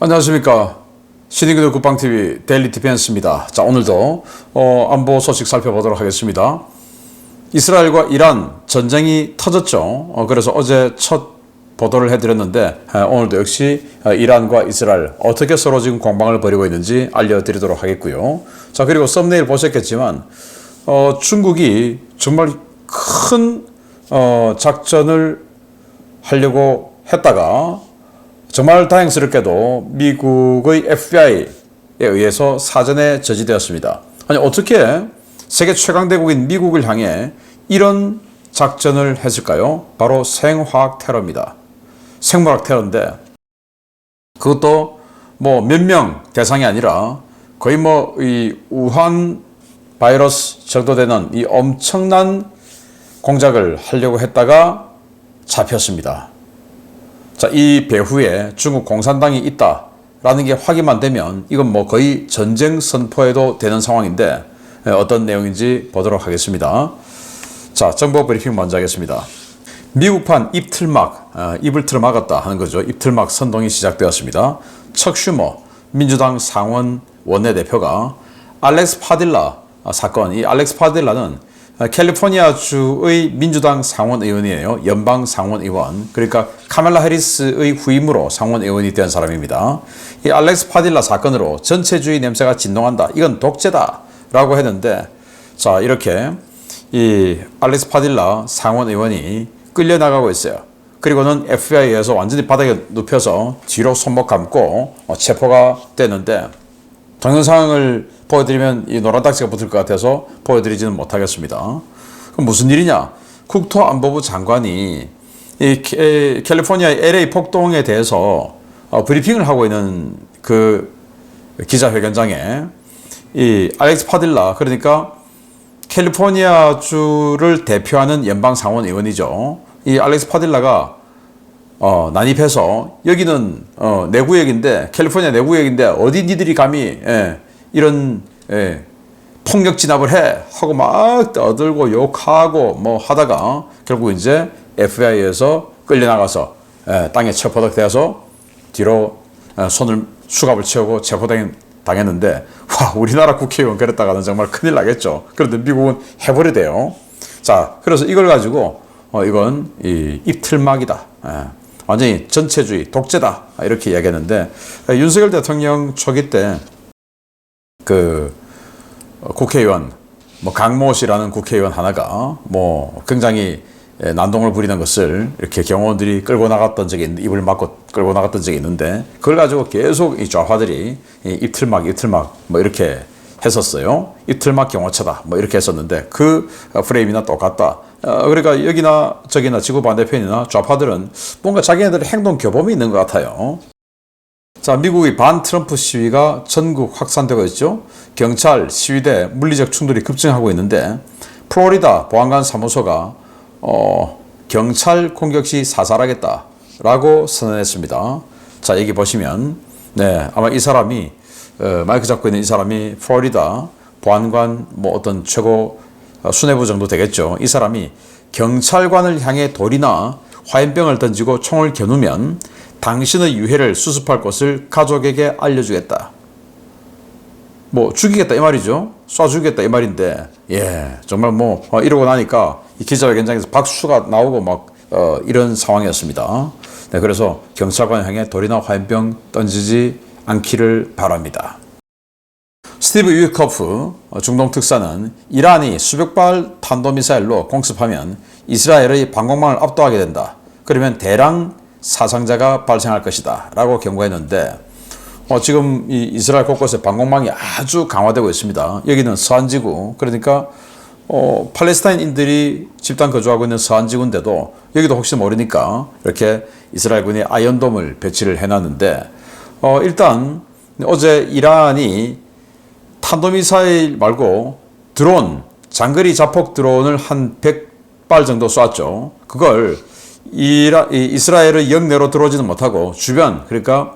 안녕하십니까. 신의기도 국방TV 데일리 디펜스입니다. 자, 오늘도 안보 소식 살펴보도록 하겠습니다. 이스라엘과 이란 전쟁이 터졌죠. 그래서 어제 첫 보도를 해드렸는데 오늘도 역시 이란과 이스라엘 어떻게 서로 지금 공방을 벌이고 있는지 알려드리도록 하겠고요. 자, 그리고 썸네일 보셨겠지만 중국이 정말 큰 작전을 하려고 했다가 정말 다행스럽게도 미국의 FBI에 의해서 사전에 저지되었습니다. 아니, 어떻게 세계 최강대국인 미국을 향해 이런 작전을 했을까요? 바로 생화학 테러입니다. 생물학 테러인데 그것도 뭐 몇 명 대상이 아니라 거의 이 우한 바이러스 정도 되는 이 엄청난 공작을 하려고 했다가 잡혔습니다. 자, 이 배후에 중국 공산당이 있다라는 게 확인만 되면 이건 뭐 거의 전쟁 선포해도 되는 상황인데 어떤 내용인지 보도록 하겠습니다. 자, 정보 브리핑 먼저 하겠습니다. 미국판 입틀막, 입을 틀어막았다 하는 거죠. 입틀막 선동이 시작되었습니다. 척 슈머 민주당 상원 원내대표가 알렉스 파딜라 사건, 이 알렉스 파딜라는 캘리포니아주의 민주당 상원의원이에요. 연방 상원의원. 그러니까 카멜라 해리스의 후임으로 상원의원이 된 사람입니다. 이 알렉스 파딜라 사건으로 전체주의 냄새가 진동한다. 이건 독재다. 라고 했는데, 자, 이렇게 이 알렉스 파딜라 상원의원이 끌려나가고 있어요. 그리고는 FBI에서 완전히 바닥에 눕혀서 뒤로 손목 감고 체포가 되는데, 동영상을 보여드리면 이 노란 딱지가 붙을 것 같아서 보여드리지는 못하겠습니다. 그럼 무슨 일이냐? 국토안보부 장관이 이 캘리포니아의 LA 폭동에 대해서 브리핑을 하고 있는 그 기자회견장에 이 알렉스 파딜라, 그러니까 캘리포니아주를 대표하는 연방 상원 의원이죠. 이 알렉스 파딜라가 난입해서 여기는 내 구역인데, 캘리포니아 내 구역인데 어디 니들이 감히 이런 폭력 진압을 해 하고 막 떠들고 욕하고 뭐 하다가 결국 이제 FBI에서 끌려나가서 땅에 체포되어서 뒤로 손을 수갑을 채우고 체포당했는데, 와, 우리나라 국회의원 그랬다가는 정말 큰일 나겠죠. 그런데 미국은 해버리대요. 자, 그래서 이걸 가지고 이건 이 입틀막이다. 완전히 전체주의, 독재다. 이렇게 이야기했는데, 윤석열 대통령 초기 때 그 국회의원, 뭐 강모 씨라는 국회의원 하나가 뭐 굉장히 난동을 부리는 것을 이렇게 경호원들이 끌고 나갔던 적이 있는데, 입을 막고 끌고 나갔던 적이 있는데, 그걸 가지고 계속 이 좌파들이 입틀막 뭐 이렇게 했었어요. 입틀막 경호처다. 뭐 이렇게 했었는데 그 프레임이나 똑같다. 그러니까 여기나 저기나 지구 반대편이나 좌파들은 뭔가 자기네들의 행동 교범이 있는 것 같아요. 자, 미국의 반 트럼프 시위가 전국 확산되고 있죠. 경찰, 시위대, 물리적 충돌이 급증하고 있는데, 플로리다 보안관 사무소가 경찰 공격 시 사살하겠다라고 선언했습니다. 자, 여기 보시면 아마 이 사람이 마이크 잡고 있는 이 사람이 플로리다 보안관 뭐 어떤 최고 수뇌부 정도 되겠죠. 이 사람이 경찰관을 향해 돌이나 화염병을 던지고 총을 겨누면 당신의 유해를 수습할 것을 가족에게 알려주겠다. 뭐 죽이겠다 이 말이죠. 쏴 죽이겠다 이 말인데, 정말 뭐 이러고 나니까 이 기자회견장에서 박수가 나오고 막 이런 상황이었습니다. 그래서 경찰관 향해 돌이나 화염병 던지지 않기를 바랍니다. 스티브 위커프 중동 특사는 이란이 수백 발 탄도미사일로 공습하면 이스라엘의 방공망을 압도하게 된다. 그러면 대량 사상자가 발생할 것이다 라고 경고했는데, 지금 이 이스라엘 곳곳에 방공망이 아주 강화되고 있습니다. 여기는 서한지구, 그러니까 팔레스타인인들이 집단 거주하고 있는 서한지구인데도 여기도 혹시 모르니까 이렇게 이스라엘군이 아이언돔을 배치를 해놨는데, 일단 어제 이란이 탄도미사일 말고 드론, 장거리 자폭 드론을 한 100발 정도 쐈죠. 그걸 이스라엘의 영내로 들어오지는 못하고 주변, 그러니까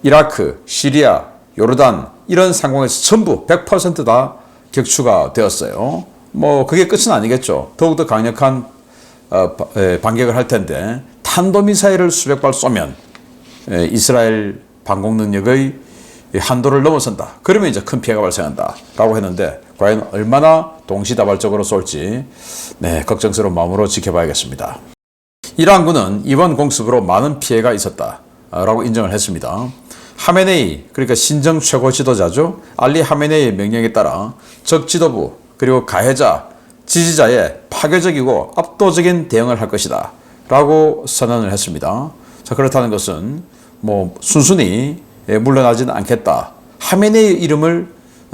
이라크, 시리아, 요르단 이런 상공에서 전부 100% 다 격추가 되었어요. 뭐 그게 끝은 아니겠죠. 더욱더 강력한 반격을 할 텐데, 탄도미사일을 수백 발 쏘면 이스라엘 방공 능력의 한도를 넘어선다. 그러면 이제 큰 피해가 발생한다. 라고 했는데 과연 얼마나 동시다발적으로 쏠지 걱정스러운 마음으로 지켜봐야겠습니다. 이란군은 이번 공습으로 많은 피해가 있었다. 라고 인정을 했습니다. 하메네이, 그러니까 신정 최고 지도자죠. 알리 하메네이의 명령에 따라 적 지도부 그리고 가해자, 지지자의 파괴적이고 압도적인 대응을 할 것이다. 라고 선언을 했습니다. 자, 그렇다는 것은 뭐 순순히 물러나지는 않겠다. 하메네이 이름을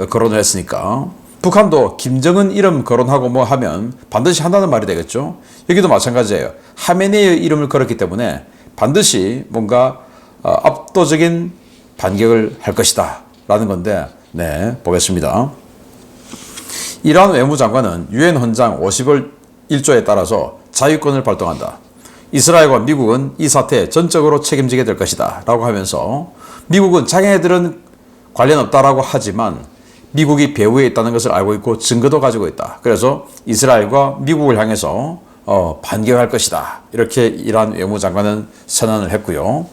거론을 했으니까 북한도 김정은 이름 거론하고 뭐 하면 반드시 한다는 말이 되겠죠. 여기도 마찬가지예요. 하메네이 이름을 걸었기 때문에 반드시 뭔가 압도적인 반격을 할 것이다 라는 건데 보겠습니다. 이란 외무장관은 유엔 헌장 50월 1조에 따라서 자유권을 발동한다. 이스라엘과 미국은 이 사태에 전적으로 책임지게 될 것이다 라고 하면서 미국은 자기네들은 관련 없다라고 하지만 미국이 배후에 있다는 것을 알고 있고 증거도 가지고 있다. 그래서 이스라엘과 미국을 향해서 반격할 것이다. 이렇게 이란 외무장관은 선언을 했고요.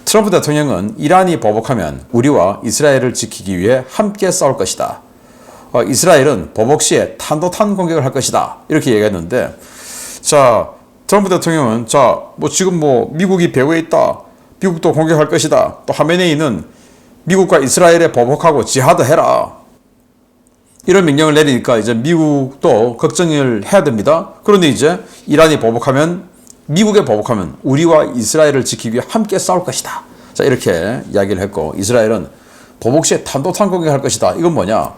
트럼프 대통령은 이란이 보복하면 우리와 이스라엘을 지키기 위해 함께 싸울 것이다. 이스라엘은 보복 시에 탄도탄 공격을 할 것이다. 이렇게 얘기했는데, 자, 트럼프 대통령은 지금 미국이 배후에 있다. 미국도 공격할 것이다. 또 하메네이는 미국과 이스라엘에 보복하고 지하드 해라. 이런 명령을 내리니까 이제 미국도 걱정을 해야 됩니다. 그런데 이제 이란이 미국에 보복하면 우리와 이스라엘을 지키기 위해 함께 싸울 것이다. 자, 이렇게 이야기를 했고, 이스라엘은 보복 시에 탄도탄 공격할 것이다. 이건 뭐냐?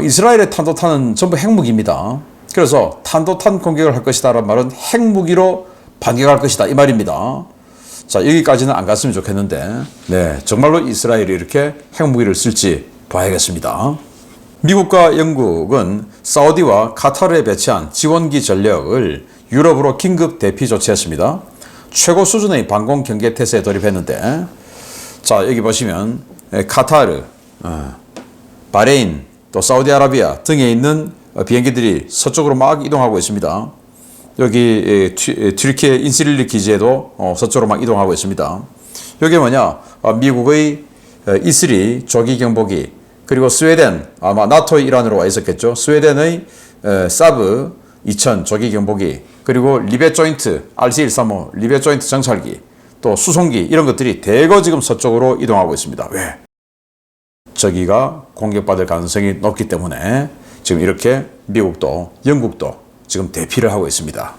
이스라엘의 탄도탄은 전부 핵무기입니다. 그래서 탄도탄 공격을 할 것이다 라는 말은 핵무기로 반격할 것이다 이 말입니다. 자, 여기까지는 안 갔으면 좋겠는데 정말로 이스라엘이 이렇게 핵무기를 쓸지 봐야겠습니다. 미국과 영국은 사우디와 카타르에 배치한 지원기 전력을 유럽으로 긴급 대피 조치했습니다. 최고 수준의 방공 경계 태세에 돌입했는데, 자, 여기 보시면 카타르, 바레인, 또 사우디아라비아 등에 있는 비행기들이 서쪽으로 막 이동하고 있습니다. 여기 튀르키예 인시릴리 기지에도 서쪽으로 막 이동하고 있습니다. 여기 뭐냐? 미국의 E3 조기 경보기, 그리고 스웨덴, 아마 나토의 일환으로 와 있었겠죠. 스웨덴의 사브 2000 조기 경보기, 그리고 리베 조인트 RC-135 리베 조인트 정찰기, 또 수송기, 이런 것들이 대거 지금 서쪽으로 이동하고 있습니다. 왜? 저기가 공격받을 가능성이 높기 때문에 지금 이렇게 미국도 영국도 지금 대피를 하고 있습니다.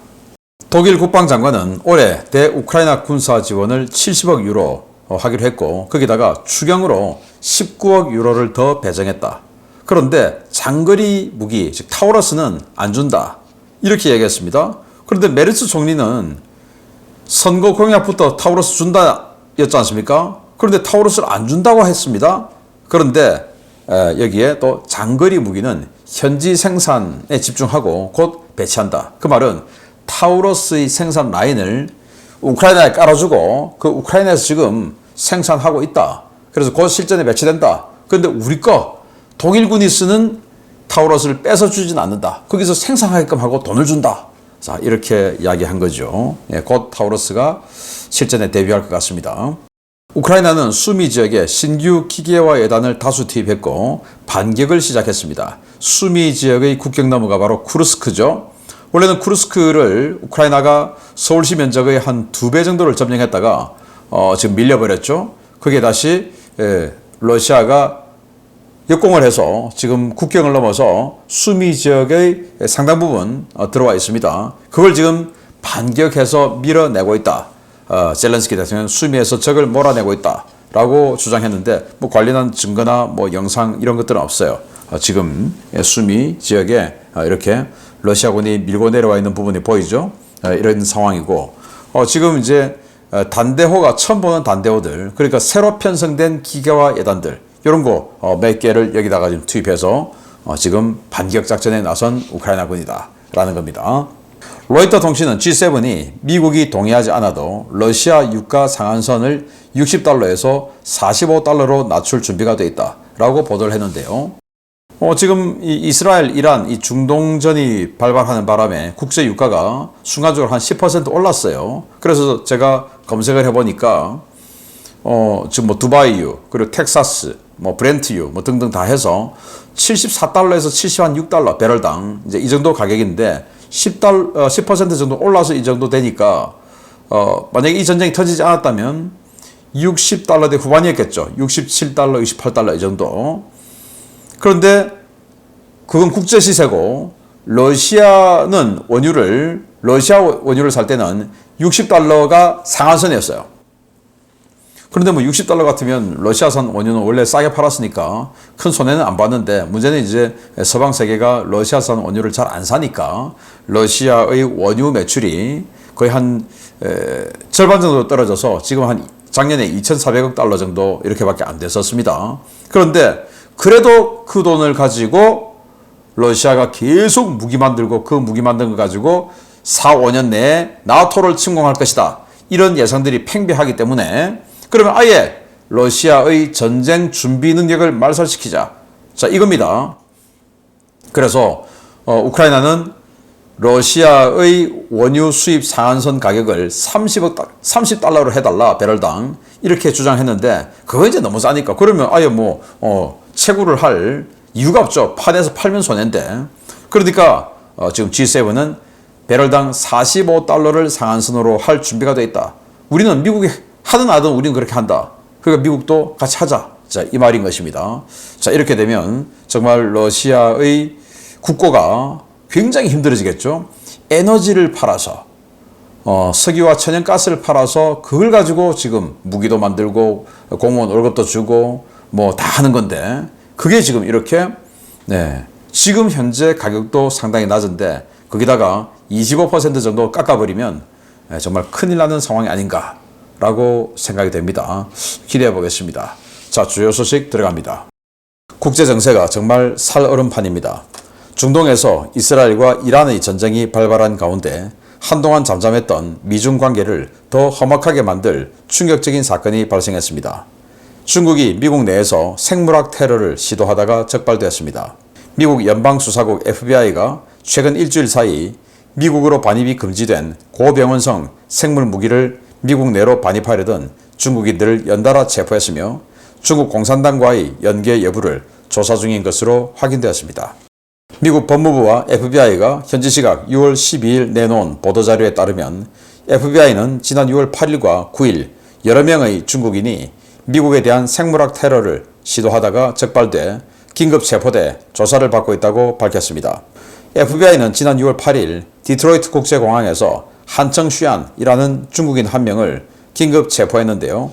독일 국방장관은 올해 대우크라이나 군사 지원을 70억 유로 하기로 했고, 거기다가 추경으로 19억 유로를 더 배정했다. 그런데 장거리 무기, 즉 타우러스는 안 준다. 이렇게 얘기했습니다. 그런데 메르츠 총리는 선거 공약부터 타우러스 준다 였지 않습니까? 그런데 타우러스를 안 준다고 했습니다. 그런데 여기에 또 장거리 무기는 현지 생산에 집중하고 곧 배치한다. 그 말은 타우러스의 생산 라인을 우크라이나에 깔아주고 그 우크라이나에서 지금 생산하고 있다. 그래서 곧 실전에 배치된다. 그런데 우리 거 독일군이 쓰는 타우러스를 뺏어주진 않는다. 거기서 생산하게끔 하고 돈을 준다. 자, 이렇게 이야기한 거죠. 곧 타우러스가 실전에 데뷔할 것 같습니다. 우크라이나는 수미 지역에 신규 기계화 예단을 다수 투입했고 반격을 시작했습니다. 수미 지역의 국경 너머가 바로 쿠르스크죠. 원래는 쿠르스크를 우크라이나가 서울시 면적의 한 2배 정도를 점령했다가 지금 밀려버렸죠. 그게 다시 러시아가 역공을 해서 지금 국경을 넘어서 수미 지역의 상당 부분 들어와 있습니다. 그걸 지금 반격해서 밀어내고 있다. 젤렌스키 대통령은 수미에서 적을 몰아내고 있다라고 주장했는데 관련한 증거나 영상 이런 것들은 없어요. 지금 수미 지역에 이렇게 러시아군이 밀고 내려와 있는 부분이 보이죠. 이런 상황이고 지금 이제 단대호가 처음 보는 단대호들, 그러니까 새로 편성된 기계화 예단들 이런 거 몇 개를 여기다가 지금 투입해서 지금 반격 작전에 나선 우크라이나군이다라는 겁니다. 로이터 통신은 G7이 미국이 동의하지 않아도 러시아 유가 상한선을 60달러에서 45달러로 낮출 준비가 되어 있다라고 보도를 했는데요. 지금 이 이스라엘, 이란, 이 중동전이 발발하는 바람에 국제 유가가 순간적으로 한 10% 올랐어요. 그래서 제가 검색을 해보니까 지금 뭐 두바이유, 그리고 텍사스, 뭐 브렌트유, 뭐 등등 다 해서 74달러에서 76달러 배럴당 이제 이 정도 가격인데 10% 정도 올라서 이 정도 되니까 만약에 이 전쟁이 터지지 않았다면 60달러대 후반이었겠죠. 67달러, 68달러 이 정도. 그런데 그건 국제 시세고 러시아 원유를 살 때는 60달러가 상한선이었어요. 그런데 뭐 60달러 같으면 러시아산 원유는 원래 싸게 팔았으니까 큰 손해는 안 봤는데 문제는 이제 서방 세계가 러시아산 원유를 잘 안 사니까 러시아의 원유 매출이 거의 한 절반 정도 떨어져서 지금 한 작년에 2,400억 달러 정도 이렇게밖에 안 됐었습니다. 그런데 그래도 그 돈을 가지고 러시아가 계속 무기 만들고 그 무기 만든 거 가지고 4, 5년 내에 나토를 침공할 것이다. 이런 예상들이 팽배하기 때문에 그러면 아예 러시아의 전쟁 준비 능력을 말살시키자. 자, 이겁니다. 그래서 우크라이나는 러시아의 원유 수입 상한선 가격을 30달러로 해달라, 배럴당. 이렇게 주장했는데, 그거 이제 너무 싸니까. 그러면 아예 채굴을 할 이유가 없죠. 판에서 팔면 손해인데. 그러니까, 지금 G7은 배럴당 45달러를 상한선으로 할 준비가 되어 있다. 우리는 미국이 하든 안 하든 우리는 그렇게 한다. 그러니까 미국도 같이 하자. 자, 이 말인 것입니다. 자, 이렇게 되면 정말 러시아의 국고가 굉장히 힘들어지겠죠. 에너지를 팔아서 석유와 천연가스를 팔아서 그걸 가지고 지금 무기도 만들고 공무원 월급도 주고 뭐 다 하는 건데 그게 지금 이렇게 지금 현재 가격도 상당히 낮은데 거기다가 25% 정도 깎아버리면 정말 큰일 나는 상황이 아닌가라고 생각이 됩니다. 기대해 보겠습니다. 자, 주요 소식 들어갑니다. 국제 정세가 정말 살얼음판입니다. 중동에서 이스라엘과 이란의 전쟁이 발발한 가운데 한동안 잠잠했던 미중 관계를 더 험악하게 만들 충격적인 사건이 발생했습니다. 중국이 미국 내에서 생물학 테러를 시도하다가 적발되었습니다. 미국 연방수사국 FBI가 최근 일주일 사이 미국으로 반입이 금지된 고병원성 생물 무기를 미국 내로 반입하려던 중국인들을 연달아 체포했으며 중국 공산당과의 연계 여부를 조사 중인 것으로 확인되었습니다. 미국 법무부와 FBI가 현지 시각 6월 12일 내놓은 보도자료에 따르면 FBI는 지난 6월 8일과 9일 여러 명의 중국인이 미국에 대한 생물학 테러를 시도하다가 적발돼 긴급 체포돼 조사를 받고 있다고 밝혔습니다. FBI는 지난 6월 8일 디트로이트 국제공항에서 한청 슈안이라는 중국인 한 명을 긴급 체포했는데요.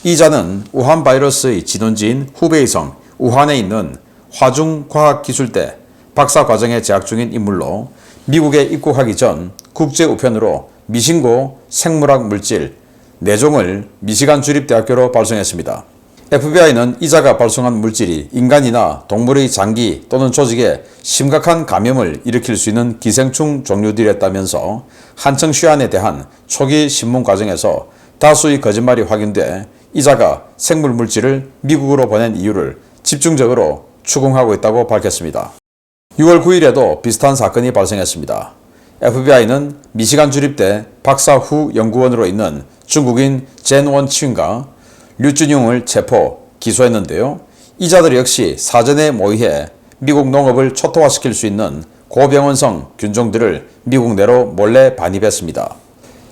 이 자는 우한 바이러스의 진원지인 후베이성 우한에 있는 화중과학기술대 박사과정에 재학 중인 인물로 미국에 입국하기 전 국제 우편으로 미신고 생물학 물질 4종을 미시간 주립대학교로 발송했습니다. FBI는 이자가 발송한 물질이 인간이나 동물의 장기 또는 조직에 심각한 감염을 일으킬 수 있는 기생충 종류들이었다면서 한청 슈안에 대한 초기 신문 과정에서 다수의 거짓말이 확인돼 이자가 생물 물질을 미국으로 보낸 이유를 집중적으로 추궁하고 있다고 밝혔습니다. 6월 9일에도 비슷한 사건이 발생했습니다. FBI는 미시간 주립대 박사 후 연구원으로 있는 중국인 젠원치윤과 류준용을 체포, 기소했는데요. 이자들 역시 사전에 모의해 미국 농업을 초토화시킬 수 있는 고병원성 균종들을 미국 내로 몰래 반입했습니다.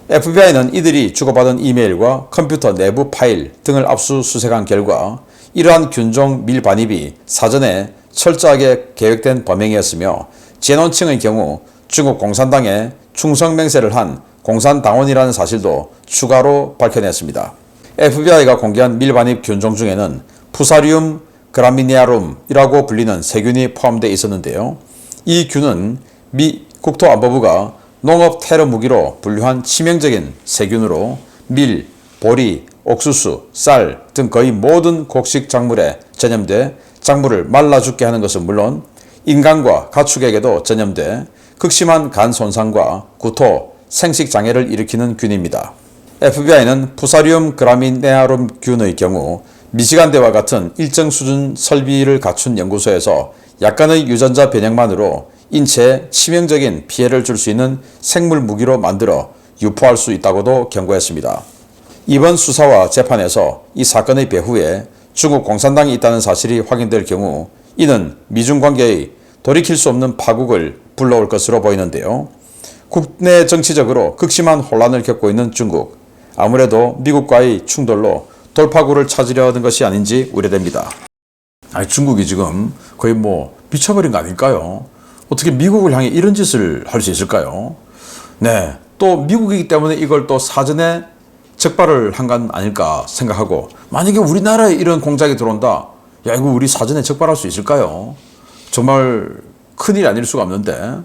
FBI는 이들이 주고받은 이메일과 컴퓨터 내부 파일 등을 압수수색한 결과 이러한 균종 밀반입이 사전에 철저하게 계획된 범행이었으며 젠원층의 경우 중국 공산당에 충성맹세를 한 공산당원이라는 사실도 추가로 밝혀냈습니다. FBI가 공개한 밀반입 균종 중에는 푸사리움 그라미네아룸이라고 불리는 세균이 포함되어 있었는데요. 이 균은 미 국토안보부가 농업 테러 무기로 분류한 치명적인 세균으로 밀, 보리, 옥수수, 쌀 등 거의 모든 곡식 작물에 전염돼 작물을 말라 죽게 하는 것은 물론 인간과 가축에게도 전염돼 극심한 간 손상과 구토, 생식 장애를 일으키는 균입니다. FBI는 푸사리움 그라미네아룸 균의 경우 미시간대와 같은 일정 수준 설비를 갖춘 연구소에서 약간의 유전자 변형만으로 인체에 치명적인 피해를 줄 수 있는 생물 무기로 만들어 유포할 수 있다고도 경고했습니다. 이번 수사와 재판에서 이 사건의 배후에 중국 공산당이 있다는 사실이 확인될 경우 이는 미중 관계의 돌이킬 수 없는 파국을 불러올 것으로 보이는데요. 국내 정치적으로 극심한 혼란을 겪고 있는 중국. 아무래도 미국과의 충돌로 돌파구를 찾으려 하는 것이 아닌지 우려됩니다. 아니, 중국이 지금 거의 뭐 미쳐버린 거 아닐까요? 어떻게 미국을 향해 이런 짓을 할 수 있을까요? 네, 또 미국이기 때문에 이걸 또 사전에 적발을 한 건 아닐까 생각하고, 만약에 우리나라에 이런 공작이 들어온다, 야, 이거 우리 사전에 적발할 수 있을까요? 정말 큰일이 아닐 수가 없는데.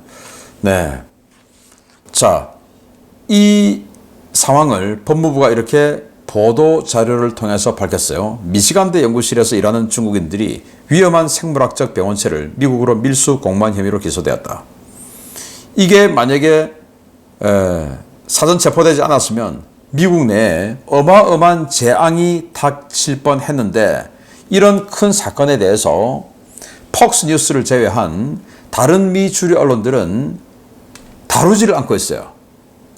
네. 자, 이 상황을 법무부가 이렇게 보도 자료를 통해서 밝혔어요. 미시간대 연구실에서 일하는 중국인들이 위험한 생물학적 병원체를 미국으로 밀수 공모한 혐의로 기소되었다. 이게 만약에 사전 체포되지 않았으면 미국 내에 어마어마한 재앙이 닥칠 뻔했는데, 이런 큰 사건에 대해서 폭스 뉴스를 제외한 다른 미 주류 언론들은 다루지를 않고 있어요.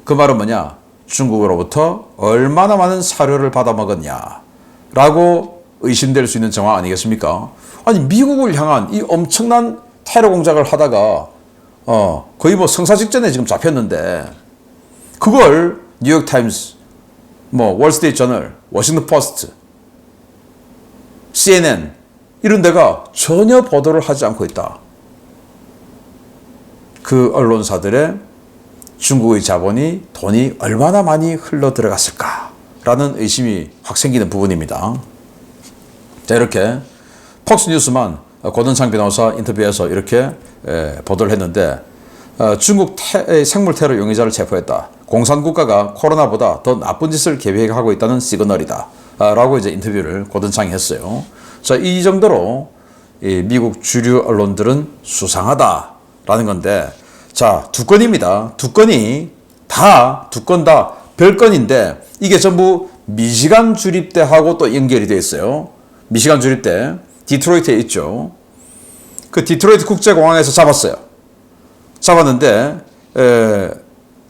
그 말은 뭐냐? 중국으로부터 얼마나 많은 사료를 받아먹었냐 라고 의심될 수 있는 정황 아니겠습니까? 아니, 미국을 향한 이 엄청난 테러 공작을 하다가 거의 뭐 성사 직전에 지금 잡혔는데, 그걸 뉴욕타임스, 뭐 월스트리트 저널, 워싱턴 포스트, CNN 이런 데가 전혀 보도를 하지 않고 있다. 그 언론사들의 중국의 자본이, 돈이 얼마나 많이 흘러 들어갔을까라는 의심이 확 생기는 부분입니다. 자, 이렇게 폭스뉴스만 고든창 변호사 인터뷰에서 이렇게 보도를 했는데, 중국 생물 테러 용의자를 체포했다. 공산국가가 코로나보다 더 나쁜 짓을 계획하고 있다는 시그널이다. 라고 이제 인터뷰를 고든창이 했어요. 자, 이 정도로 미국 주류 언론들은 수상하다라는 건데, 자, 두 건입니다. 두 건이 두 건 다 별건인데, 이게 전부 미시간 주립대하고 또 연결이 되어 있어요. 미시간 주립대, 디트로이트에 있죠. 그 디트로이트 국제공항에서 잡았어요. 잡았는데,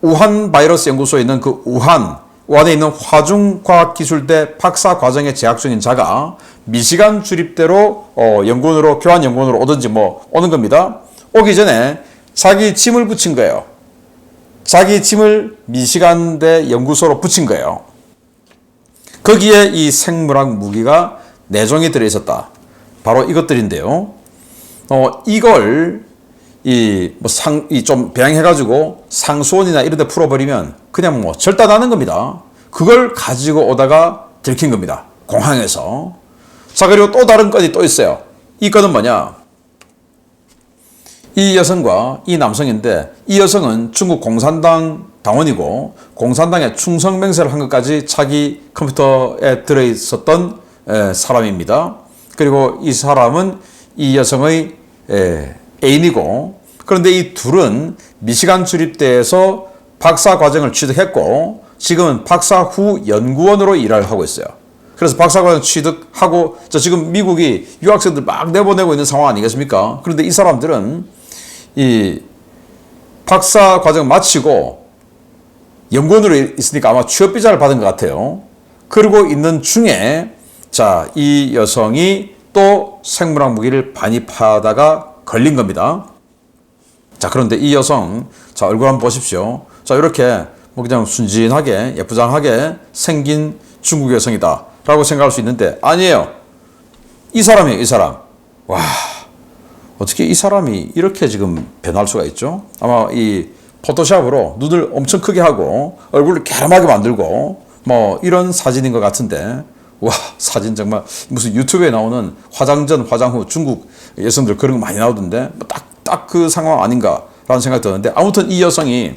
우한 바이러스 연구소에 있는 그 우한에 있는 화중과학기술대 박사 과정에 재학 중인 자가 미시간 주립대로 연구원으로, 교환 연구원으로 오든지 뭐 오는 겁니다. 오기 전에 자기 짐을 붙인 거예요. 자기 짐을 미시간대 연구소로 붙인 거예요. 거기에 이 생물학 무기가 내종이 들어있었다. 바로 이것들인데요. 이걸 좀 배양해가지고 상수원이나 이런 데 풀어버리면 그냥 뭐 절단하는 겁니다. 그걸 가지고 오다가 들킨 겁니다. 공항에서. 자, 그리고 또 다른 건이 또 있어요. 이 건은 뭐냐? 이 여성과 이 남성인데, 이 여성은 중국 공산당 당원이고 공산당에 충성 맹세를 한 것까지 자기 컴퓨터에 들어있었던 사람입니다. 그리고 이 사람은 이 여성의 애인이고, 그런데 이 둘은 미시간 주립대에서 박사 과정을 취득했고 지금은 박사 후 연구원으로 일을 하고 있어요. 그래서 박사과정 취득하고 지금 미국이 유학생들 막 내보내고 있는 상황 아니겠습니까? 그런데 이 사람들은 이 박사 과정 마치고 연구원으로 있으니까 아마 취업 비자를 받은 것 같아요. 그러고 있는 중에 이 여성이 또 생물학 무기를 반입하다가 걸린 겁니다. 자, 그런데 이 여성, 얼굴 한번 보십시오. 이렇게 뭐 그냥 순진하게 예쁘장하게 생긴 중국 여성이다 라고 생각할 수 있는데, 아니에요. 이 사람이에요, 이 사람. 와, 어떻게 이 사람이 이렇게 지금 변할 수가 있죠? 아마 이 포토샵으로 눈을 엄청 크게 하고 얼굴을 갸름하게 만들고 뭐 이런 사진인 것 같은데, 와, 사진 정말 무슨 유튜브에 나오는 화장 전 화장 후 중국 여성들 그런 거 많이 나오던데, 뭐 딱 그 상황 아닌가라는 생각이 드는데, 아무튼 이 여성이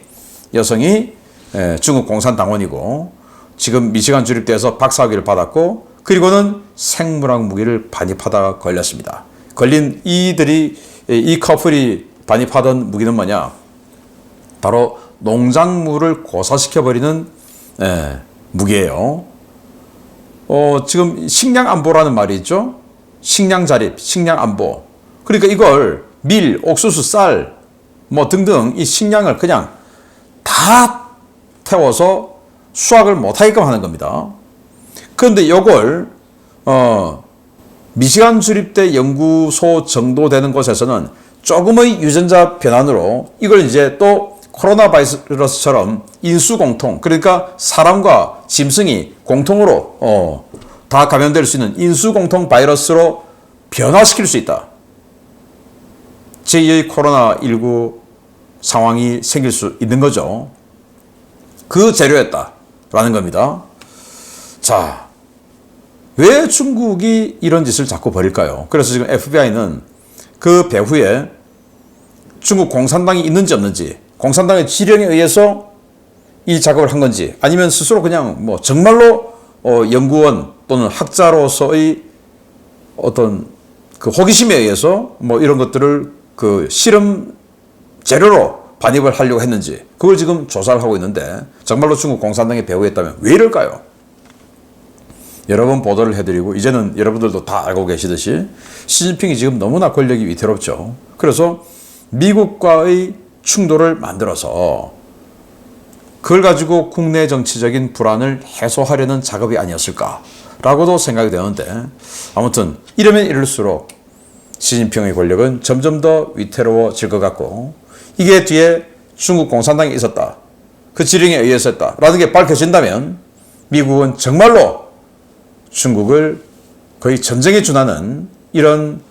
중국 공산당원이고 지금 미시간 주립대에서 박사학위를 받았고, 그리고는 생물학 무기를 반입하다가 걸렸습니다. 걸린 이 커플이 반입하던 무기는 뭐냐? 바로 농작물을 고사시켜버리는 무기예요. 지금 식량 안보라는 말이 있죠? 식량 자립, 식량 안보. 그러니까 이걸 밀, 옥수수, 쌀, 뭐 등등 이 식량을 그냥 다 태워서 수확을 못하게끔 하는 겁니다. 그런데 이걸 미시간 주립대 연구소 정도 되는 곳에서는 조금의 유전자 변환으로 이걸 이제 또 코로나 바이러스처럼 인수공통, 그러니까 사람과 짐승이 공통으로 다 감염될 수 있는 인수공통 바이러스로 변화시킬 수 있다. 제2의 코로나19 상황이 생길 수 있는 거죠. 그 재료였다라는 겁니다. 자, 왜 중국이 이런 짓을 자꾸 벌일까요? 그래서 지금 FBI는 그 배후에 중국 공산당이 있는지 없는지, 공산당의 지령에 의해서 이 작업을 한 건지, 아니면 스스로 그냥 뭐 정말로 연구원 또는 학자로서의 어떤 그 호기심에 의해서 뭐 이런 것들을 그 실험 재료로 반입을 하려고 했는지, 그걸 지금 조사를 하고 있는데, 정말로 중국 공산당의 배후에 있다면 왜 이럴까요? 여러 번 보도를 해드리고 이제는 여러분들도 다 알고 계시듯이 시진핑이 지금 너무나 권력이 위태롭죠. 그래서 미국과의 충돌을 만들어서 그걸 가지고 국내 정치적인 불안을 해소하려는 작업이 아니었을까라고도 생각이 되는데, 아무튼 이러면 이럴수록 시진핑의 권력은 점점 더 위태로워질 것 같고, 이게 뒤에 중국 공산당이 있었다, 그 지령에 의해서 했다라는 게 밝혀진다면 미국은 정말로 중국을 거의 전쟁에 준하는 이런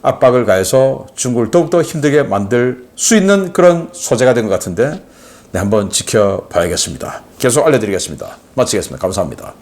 압박을 가해서 중국을 더욱더 힘들게 만들 수 있는 그런 소재가 된 것 같은데, 네, 한번 지켜봐야겠습니다. 계속 알려드리겠습니다. 마치겠습니다. 감사합니다.